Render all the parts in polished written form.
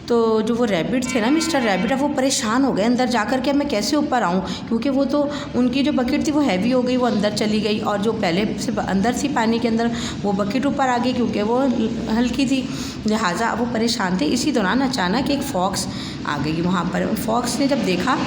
तो जो वो रैबिट थे ना, मिस्टर रैबिट, अब वो परेशान हो गए अंदर जाकर के, अब मैं कैसे ऊपर आऊँ, क्योंकि वो तो उनकी जो बकेट थी वो हैवी हो गई, वो अंदर चली गई, और जो पहले से अंदर थी पानी के अंदर वो बकेट ऊपर आ गई क्योंकि वो हल्की थी, लिहाजा वो परेशान थे। इसी दौरान अचानक एक फॉक्स आ गई वहाँ पर। फॉक्स ने जब देखा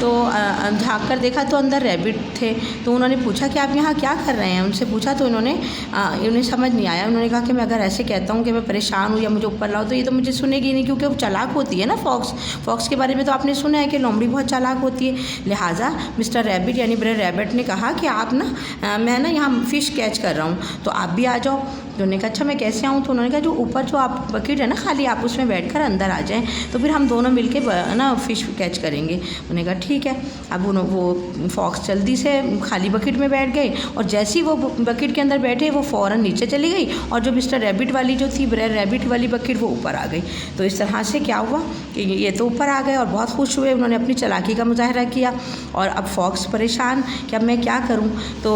तो झाँक कर देखा तो अंदर रैबिट थे। तो उन्होंने पूछा कि आप यहाँ क्या कर रहे हैं, उनसे पूछा तो उन्हें समझ नहीं आया। उन्होंने कहा कि मैं अगर ऐसे कहता हूँ कि मैं परेशान हूँ या मुझे ऊपर लाओ तो ये तो मुझे सुनेगी नहीं, क्योंकि वो चालाक होती है ना फॉक्स के बारे में तो आपने सुना है कि लोमड़ी बहुत चालाक होती है। लिहाजा मिस्टर रैबिट यानी ब्रर रैबिट ने कहा कि आप ना मैं ना यहाँ फ़िश कैच कर रहा हूँ तो आप भी आ जाओ। तो उन्होंने कहा अच्छा मैं कैसे आऊँ, तो उन्होंने कहा जो ऊपर जो आप बकेट है ना खाली, आप उसमें बैठकर अंदर आ जाएं तो फिर हम दोनों मिलके ना फ़िश कैच करेंगे। उन्होंने कहा ठीक है। अब वो फॉक्स जल्दी से खाली बकेट में बैठ गए और जैसे ही वो बकेट के अंदर बैठे वो फ़ौरन नीचे चली गई और जो मिस्टर रैबिट वाली जो थी ब्रर रैबिट वाली बकेट वो ऊपर आ गई। तो इस तरह से क्या हुआ कि ये तो ऊपर आ गए और बहुत खुश हुए, उन्होंने अपनी चालाकी का मुजाहरा किया। और अब फॉक्स परेशान कि अब मैं क्या करूं, तो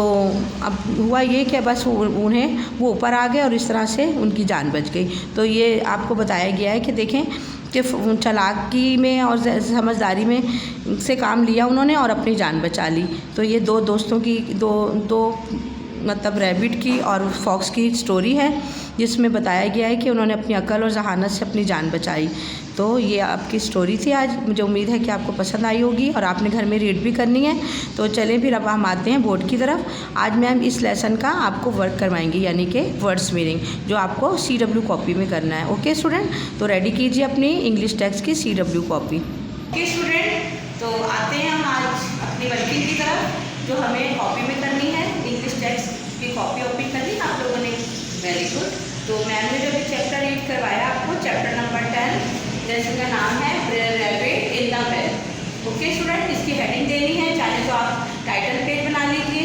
अब हुआ ये कि बस वो ऊपर आ गए और इस तरह से उनकी जान बच गई। तो ये आपको बताया गया है कि देखें कि चालाकी में और समझदारी में से काम लिया उन्होंने और अपनी जान बचा ली। तो ये दो दोस्तों की दो मतलब रैबिट की और फॉक्स की स्टोरी है जिसमें बताया गया है कि उन्होंने अपनी अक्ल और जहानत से अपनी जान बचाई। तो ये आपकी स्टोरी थी आज, मुझे उम्मीद है कि आपको पसंद आई होगी और आपने घर में रीड भी करनी है। तो चलें फिर अब हम आते हैं बोर्ड की तरफ। आज मैम इस लेसन का आपको वर्क करवाएंगी यानी कि वर्ड्स मीनिंग, जो आपको CW कॉपी में करना है। ओके स्टूडेंट, तो रेडी कीजिए अपनी इंग्लिश टेक्स्ट की CW कॉपी। ओके स्टूडेंट, तो आते हैं हम आज अपनी वर्किंग की तरफ जो हमें कॉपी में करनी है। इंग्लिश टेक्स्ट की कॉपी ओपन कर ली आप लोगों ने, वेरी गुड। तो मैम ने जो भी चैप्टर रीड करवाया आपको, चैप्टर नंबर 10, जैसे का नाम है Brer rabbit in the well. Okay student, इसकी हेडिंग देनी है, चाहे तो आप टाइटल पेज बना लीजिए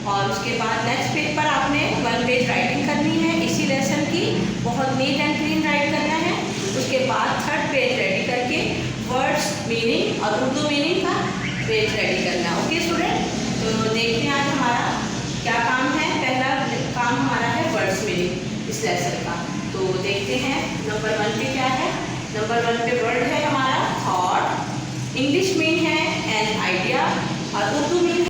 और उसके बाद नेक्स्ट पेज पर आपने 1 पेज राइटिंग करनी है इसी लेसन की, बहुत नीट एंड क्लीन राइट करना है। उसके बाद 3rd पेज रेडी करके वर्ड्स मीनिंग और उर्दू मीनिंग का पेज रेडी करना है। ओके स्टूडेंट, तो देखते हैं आज हमारा क्या काम है। पहला काम हमारा है वर्ड्स मीनिंग इस लेसन का। तो देखते हैं नंबर 1 पे क्या है। नंबर 1 पे वर्ड है हमारा थॉट, इंग्लिश में है एन आइडिया और उर्दू में